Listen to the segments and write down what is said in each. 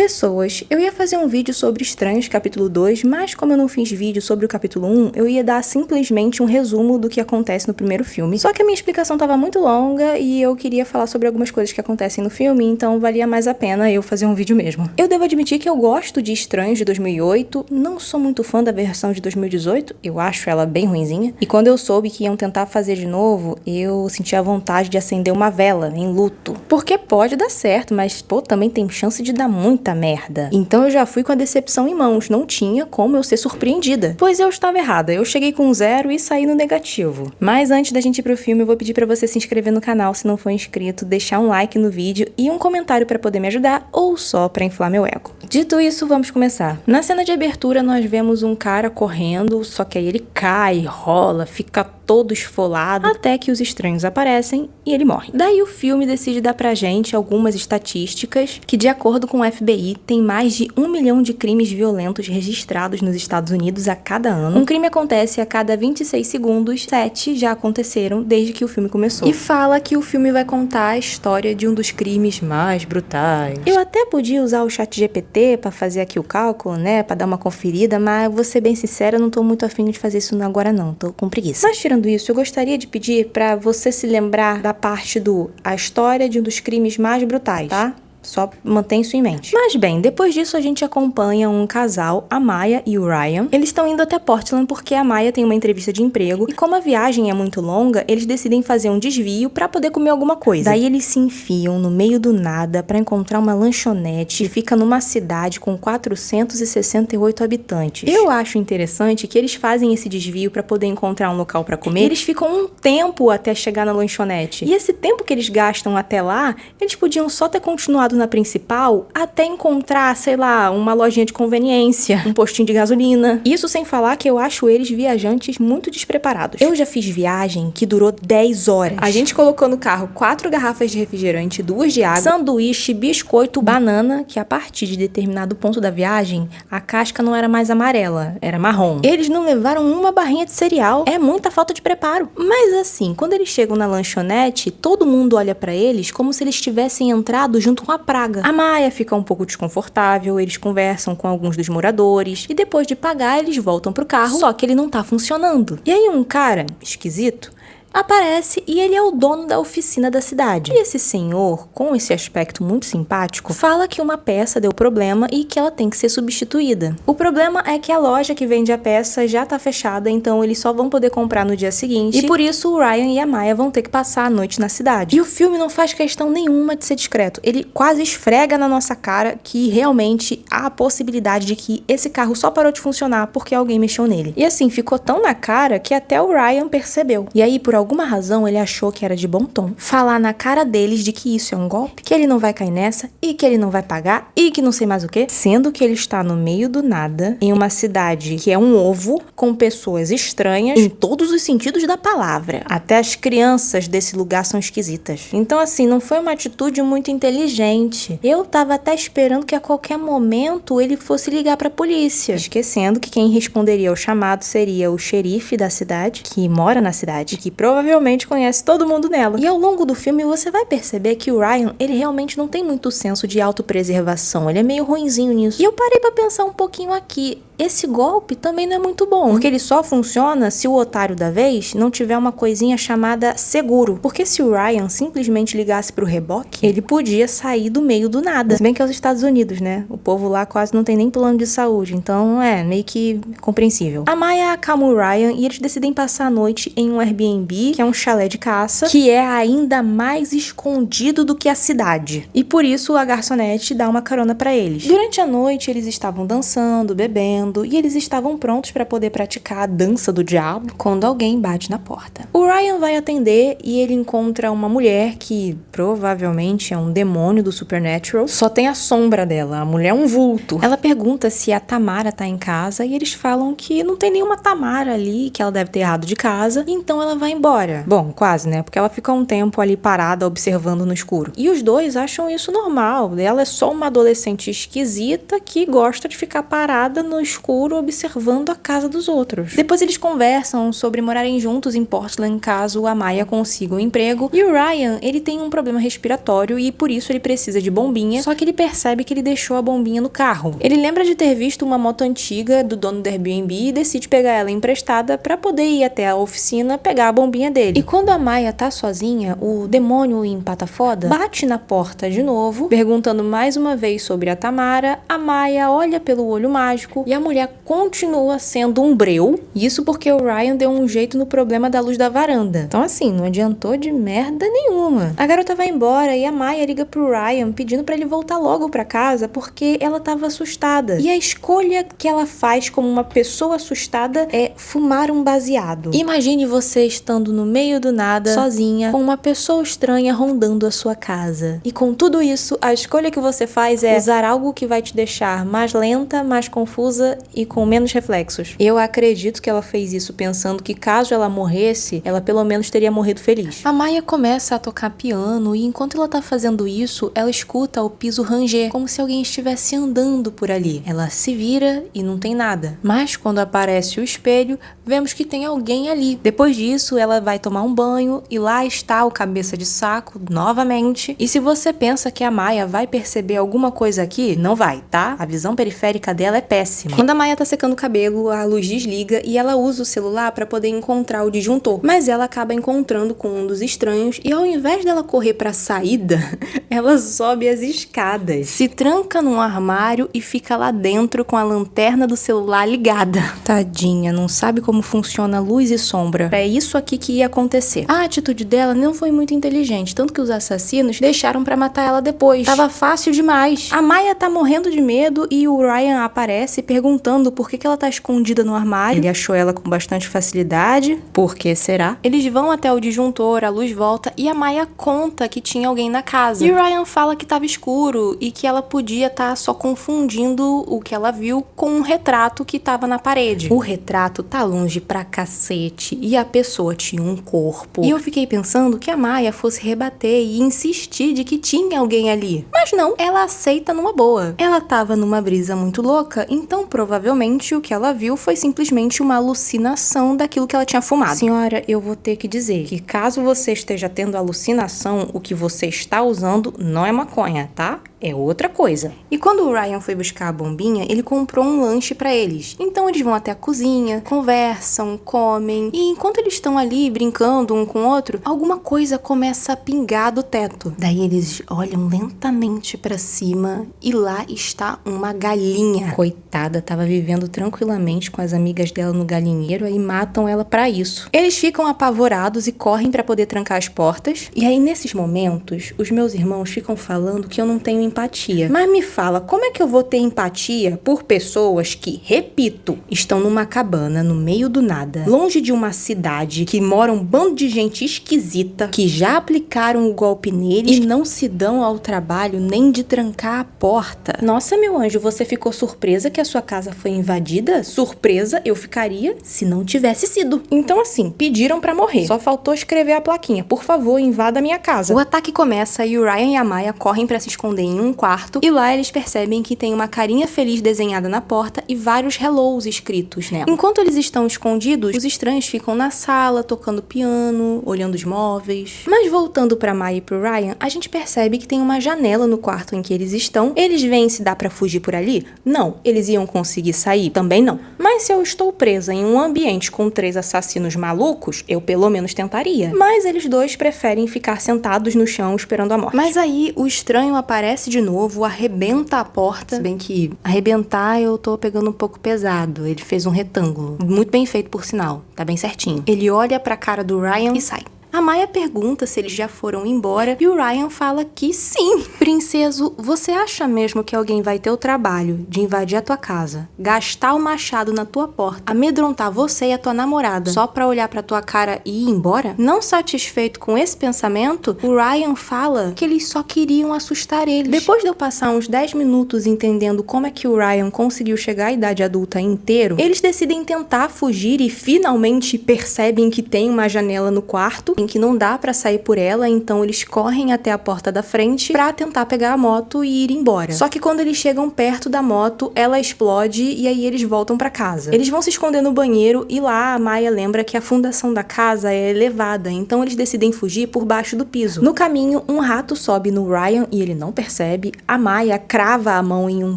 Pessoas, eu ia fazer um vídeo sobre Estranhos capítulo 2, mas como eu não fiz vídeo sobre o capítulo 1, eu ia dar simplesmente um resumo do que acontece no primeiro filme. Só que a minha explicação tava muito longa e eu queria falar sobre algumas coisas que acontecem no filme, então valia mais a pena eu fazer um vídeo mesmo. Eu devo admitir que eu gosto de Estranhos de 2008, não sou muito fã da versão de 2018, eu acho ela bem ruinzinha. E quando eu soube que iam tentar fazer de novo, eu senti a vontade de acender uma vela em luto. Porque pode dar certo, mas pô, também tem chance de dar muita merda. Então eu já fui com a decepção em mãos, não tinha como eu ser surpreendida. Pois eu estava errada, eu cheguei com 0 e saí no negativo. Mas antes da gente ir pro filme, eu vou pedir pra você se inscrever no canal se não for inscrito, deixar um like no vídeo e um comentário pra poder me ajudar ou só pra inflar meu ego. Dito isso, vamos começar. Na cena de abertura nós vemos um cara correndo, só que aí ele cai, rola, fica todo esfolado, até que os estranhos aparecem e ele morre. Daí o filme decide dar pra gente algumas estatísticas que, de acordo com o FBI, tem mais de 1 milhão de crimes violentos registrados nos Estados Unidos a cada ano. Um crime acontece a cada 26 segundos, 7 já aconteceram desde que o filme começou. E fala que o filme vai contar a história de um dos crimes mais brutais. Eu até podia usar o ChatGPT pra fazer aqui o cálculo, né, pra dar uma conferida, mas vou ser bem sincera, eu não tô muito afim de fazer isso agora não, tô com preguiça. Mas tirando isso, eu gostaria de pedir pra você se lembrar da parte a história de um dos crimes mais brutais, tá? Só mantém isso em mente. Mas bem, depois disso a gente acompanha um casal, a Maya e o Ryan. Eles estão indo até Portland porque a Maya tem uma entrevista de emprego e como a viagem é muito longa, eles decidem fazer um desvio pra poder comer alguma coisa. Daí eles se enfiam no meio do nada pra encontrar uma lanchonete que fica numa cidade com 468 habitantes. Eu acho interessante que eles fazem esse desvio pra poder encontrar um local pra comer. E eles ficam um tempo até chegar na lanchonete. E esse tempo que eles gastam até lá, eles podiam só ter continuado na principal até encontrar, sei lá, uma lojinha de conveniência, um postinho de gasolina. Isso sem falar que eu acho eles viajantes muito despreparados. Eu já fiz viagem que durou 10 horas. A gente colocou no carro 4 garrafas de refrigerante, 2 de água, sanduíche, biscoito, banana, que a partir de determinado ponto da viagem, a casca não era mais amarela, era marrom. Eles não levaram uma barrinha de cereal. É muita falta de preparo. Mas assim, quando eles chegam na lanchonete, todo mundo olha pra eles como se eles tivessem entrado junto com a praga. A Maya fica um pouco desconfortável, eles conversam com alguns dos moradores e depois de pagar eles voltam pro carro, só que ele não tá funcionando. E aí um cara esquisito aparece e ele é o dono da oficina da cidade. E esse senhor, com esse aspecto muito simpático, fala que uma peça deu problema e que ela tem que ser substituída. O problema é que a loja que vende a peça já tá fechada, então eles só vão poder comprar no dia seguinte e por isso o Ryan e a Maya vão ter que passar a noite na cidade. E o filme não faz questão nenhuma de ser discreto. Ele quase esfrega na nossa cara que realmente há a possibilidade de que esse carro só parou de funcionar porque alguém mexeu nele. E assim, ficou tão na cara que até o Ryan percebeu. E aí, por alguma razão, ele achou que era de bom tom falar na cara deles de que isso é um golpe, que ele não vai cair nessa e que ele não vai pagar e que não sei mais o que, sendo que ele está no meio do nada, em uma cidade que é um ovo, com pessoas estranhas em todos os sentidos da palavra. Até as crianças desse lugar são esquisitas. Então assim, não foi uma atitude muito inteligente. Eu tava até esperando que a qualquer momento ele fosse ligar pra polícia, esquecendo que quem responderia ao chamado seria o xerife da cidade, que mora na cidade, que provavelmente conhece todo mundo nela. E ao longo do filme você vai perceber que o Ryan, ele realmente não tem muito senso de autopreservação, ele é meio ruinzinho nisso. E eu parei pra pensar um pouquinho aqui, esse golpe também não é muito bom, porque ele só funciona se o otário da vez não tiver uma coisinha chamada seguro. Porque se o Ryan simplesmente ligasse pro reboque, ele podia sair do meio do nada. Se bem que é os Estados Unidos, né? O povo lá quase não tem nem plano de saúde, então é meio que compreensível. A Maya acalma o Ryan e eles decidem passar a noite em um Airbnb, que é um chalé de caça, que é ainda mais escondido do que a cidade. E por isso a garçonete dá uma carona pra eles. Durante a noite eles estavam dançando, bebendo, e eles estavam prontos para poder praticar a dança do diabo quando alguém bate na porta. O Ryan vai atender e ele encontra uma mulher que provavelmente é um demônio do Supernatural. Só tem a sombra dela, a mulher é um vulto. Ela pergunta se a Tamara tá em casa e eles falam que não tem nenhuma Tamara ali, que ela deve ter errado de casa, então ela vai embora. Bom, quase, né? Porque ela fica um tempo ali parada observando no escuro. E os dois acham isso normal. Ela é só uma adolescente esquisita que gosta de ficar parada no escuro escuro observando a casa dos outros. Depois eles conversam sobre morarem juntos em Portland caso a Maya consiga um emprego, e o Ryan, ele tem um problema respiratório e por isso ele precisa de bombinha, só que ele percebe que ele deixou a bombinha no carro. Ele lembra de ter visto uma moto antiga do dono do Airbnb e decide pegar ela emprestada pra poder ir até a oficina pegar a bombinha dele. E quando a Maya tá sozinha, o demônio empata foda bate na porta de novo, perguntando mais uma vez sobre a Tamara. A Maya olha pelo olho mágico e a mulher continua sendo um breu. Isso porque o Ryan deu um jeito no problema da luz da varanda. Então assim, não adiantou de merda nenhuma. A garota vai embora e a Maya liga pro Ryan pedindo pra ele voltar logo pra casa porque ela tava assustada. E a escolha que ela faz como uma pessoa assustada é fumar um baseado. Imagine você estando no meio do nada, sozinha, com uma pessoa estranha rondando a sua casa. E com tudo isso, a escolha que você faz é usar algo que vai te deixar mais lenta, mais confusa e com menos reflexos. Eu acredito que ela fez isso pensando que caso ela morresse, ela pelo menos teria morrido feliz. A Maya começa a tocar piano e enquanto ela tá fazendo isso, ela escuta o piso ranger, como se alguém estivesse andando por ali. Ela se vira e não tem nada. Mas quando aparece o espelho, vemos que tem alguém ali. Depois disso, ela vai tomar um banho e lá está o cabeça de saco novamente. E se você pensa que a Maya vai perceber alguma coisa aqui, não vai, tá? A visão periférica dela é péssima. Quando a Maya tá secando o cabelo, a luz desliga e ela usa o celular pra poder encontrar o disjuntor. Mas ela acaba encontrando com um dos estranhos e ao invés dela correr pra saída, ela sobe as escadas, se tranca num armário e fica lá dentro com a lanterna do celular ligada. Tadinha, não sabe como funciona luz e sombra. É isso aqui que ia acontecer. A atitude dela não foi muito inteligente, tanto que os assassinos deixaram pra matar ela depois. Tava fácil demais. A Maya tá morrendo de medo e o Ryan aparece perguntando por que ela tá escondida no armário. Ele achou ela com bastante facilidade. Por que será? Eles vão até o disjuntor, a luz volta e a Maya conta que tinha alguém na casa. E o Ryan fala que tava escuro e que ela podia estar só confundindo o que ela viu com um retrato que tava na parede. O retrato tá longe pra cacete e a pessoa tinha um corpo. E eu fiquei pensando que a Maya fosse rebater e insistir de que tinha alguém ali. Mas não, ela aceita numa boa. Ela tava numa brisa muito louca, então provavelmente o que ela viu foi simplesmente uma alucinação daquilo que ela tinha fumado. Senhora, eu vou ter que dizer que caso você esteja tendo alucinação, o que você está usando não é maconha, tá? É outra coisa. E quando o Ryan foi buscar a bombinha, ele comprou um lanche pra eles. Então eles vão até a cozinha, conversam, comem. E enquanto eles estão ali brincando um com o outro, alguma coisa começa a pingar do teto. Daí eles olham lentamente pra cima e lá está uma galinha. Coitada, tava vivendo tranquilamente com as amigas dela no galinheiro, aí matam ela pra isso. Eles ficam apavorados e correm pra poder trancar as portas. E aí nesses momentos, os meus irmãos ficam falando que eu não tenho empatia. Mas me fala, como é que eu vou ter empatia por pessoas que, repito, estão numa cabana no meio do nada, longe de uma cidade, que mora um bando de gente esquisita, que já aplicaram o golpe neles e não se dão ao trabalho nem de trancar a porta? Nossa, meu anjo, você ficou surpresa que a sua casa foi invadida? Surpresa eu ficaria se não tivesse sido. Então assim, pediram pra morrer. Só faltou escrever a plaquinha, por favor, invada a minha casa. O ataque começa e o Ryan e a Maya correm pra se esconder em um quarto e lá eles percebem que tem uma carinha feliz desenhada na porta e vários hellos escritos nela. Enquanto eles estão escondidos, os estranhos ficam na sala, tocando piano, olhando os móveis. Mas voltando pra Maya e pro Ryan, a gente percebe que tem uma janela no quarto em que eles estão. Eles veem se dá pra fugir por ali? Não. Eles iam conseguir sair? Também não. Mas se eu estou presa em um ambiente com 3 assassinos malucos, eu pelo menos tentaria. Mas eles dois preferem ficar sentados no chão esperando a morte. Mas aí o estranho aparece de novo, arrebenta a porta. Se bem que arrebentar eu tô pegando um pouco pesado. Ele fez um retângulo. Muito bem feito, por sinal. Tá bem certinho. Ele olha pra cara do Ryan e sai. A Maya pergunta se eles já foram embora e o Ryan fala que sim. Princeso, você acha mesmo que alguém vai ter o trabalho de invadir a tua casa, gastar o machado na tua porta, amedrontar você e a tua namorada só pra olhar pra tua cara e ir embora? Não satisfeito com esse pensamento, o Ryan fala que eles só queriam assustar eles. Depois de eu passar uns 10 minutos entendendo como é que o Ryan conseguiu chegar à idade adulta inteiro, eles decidem tentar fugir e finalmente percebem que tem uma janela no quarto. em que não dá pra sair por ela, então eles correm até a porta da frente pra tentar pegar a moto e ir embora. Só que quando eles chegam perto da moto, ela explode e aí eles voltam pra casa. Eles vão se esconder no banheiro e lá a Maya lembra que a fundação da casa é elevada, então eles decidem fugir por baixo do piso. No caminho, um rato sobe no Ryan e ele não percebe. A Maya crava a mão em um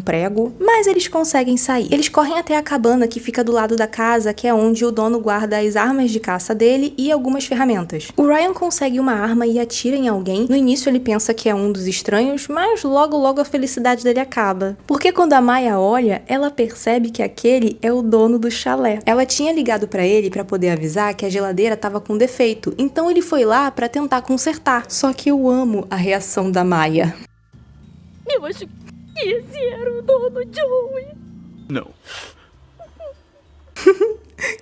prego, mas eles conseguem sair. Eles correm até a cabana que fica do lado da casa, que é onde o dono guarda as armas de caça dele e algumas ferramentas. O Ryan consegue uma arma e atira em alguém. No início ele pensa que é um dos estranhos, mas logo a felicidade dele acaba. Porque quando a Maya olha, ela percebe que aquele é o dono do chalé. Ela tinha ligado pra ele pra poder avisar que a geladeira tava com defeito, então ele foi lá pra tentar consertar. Só que eu amo a reação da Maya. Eu acho que esse era o dono, Joey. Não.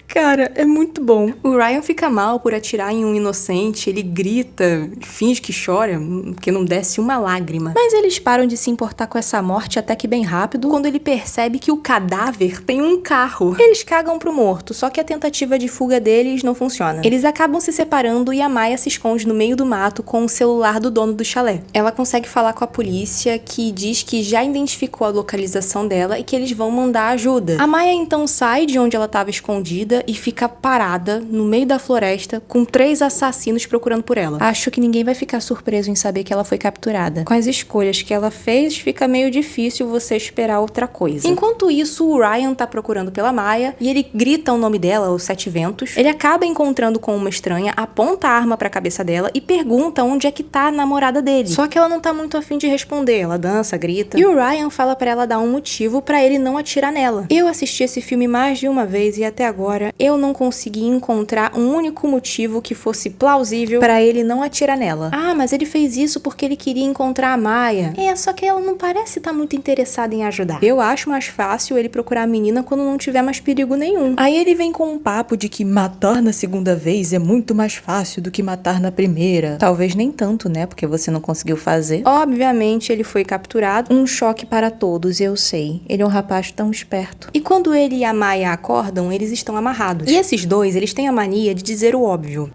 Cara, é muito bom. O Ryan fica mal por atirar em um inocente, ele grita, finge que chora, porque não desce uma lágrima. Mas eles param de se importar com essa morte até que bem rápido, quando ele percebe que o cadáver tem um carro. Eles cagam pro morto, só que a tentativa de fuga deles não funciona. Eles acabam se separando e a Maya se esconde no meio do mato com o celular do dono do chalé. Ela consegue falar com a polícia, que diz que já identificou a localização dela e que eles vão mandar ajuda. A Maya então sai de onde ela estava escondida e fica parada no meio da floresta com 3 assassinos procurando por ela. Acho que ninguém vai ficar surpreso em saber que ela foi capturada. Com as escolhas que ela fez, fica meio difícil você esperar outra coisa. Enquanto isso, o Ryan tá procurando pela Maya e ele grita o nome dela, os 7 ventos. Ele acaba encontrando com uma estranha, aponta a arma pra cabeça dela e pergunta onde é que tá a namorada dele. Só que ela não tá muito afim de responder, ela dança, grita. E o Ryan fala pra ela dar um motivo pra ele não atirar nela. Eu assisti esse filme mais de uma vez e até agora eu não consegui encontrar um único motivo que fosse plausível pra ele não atirar nela. Ah, mas ele fez isso porque ele queria encontrar a Maya. É, só que ela não parece estar muito interessada em ajudar. Eu acho mais fácil ele procurar a menina quando não tiver mais perigo nenhum. Aí ele vem com um papo de que matar na segunda vez é muito mais fácil do que matar na primeira. Talvez nem tanto, né? Porque você não conseguiu fazer. Obviamente ele foi capturado. Um choque para todos, eu sei. Ele é um rapaz tão esperto. E quando ele e a Maya acordam, eles estão amarrados. E esses dois, eles têm a mania de dizer o óbvio.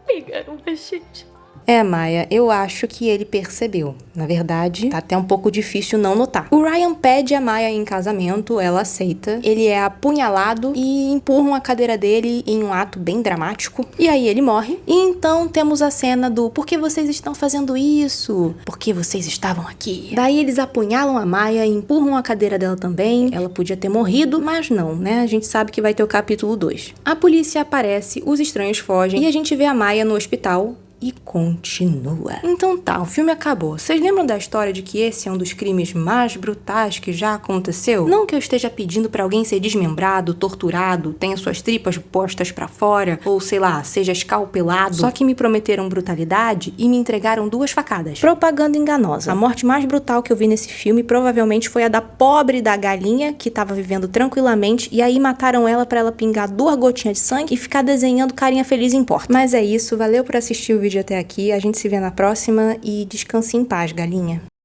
Pegaram a gente. É, Maya, eu acho que ele percebeu. Na verdade, tá até um pouco difícil não notar. O Ryan pede a Maya em casamento, ela aceita. Ele é apunhalado e empurram a cadeira dele em um ato bem dramático. E aí ele morre. E então temos a cena do por que vocês estão fazendo isso? Por que vocês estavam aqui? Daí eles apunhalam a Maya e empurram a cadeira dela também. Ela podia ter morrido, mas não, né? A gente sabe que vai ter o capítulo 2. A polícia aparece, os estranhos fogem e a gente vê a Maya no hospital. E continua. Então tá, o filme acabou. Vocês lembram da história de que esse é um dos crimes mais brutais que já aconteceu? Não que eu esteja pedindo pra alguém ser desmembrado, torturado, tenha suas tripas postas pra fora, ou sei lá, seja escalpelado. Só que me prometeram brutalidade e me entregaram 2 facadas. Propaganda enganosa. A morte mais brutal que eu vi nesse filme provavelmente foi a da pobre da galinha, que tava vivendo tranquilamente, e aí mataram ela pra ela pingar 2 gotinhas de sangue e ficar desenhando carinha feliz em porta. Mas é isso, valeu por assistir o vídeo até aqui, a gente se vê na próxima e descanse em paz, galinha.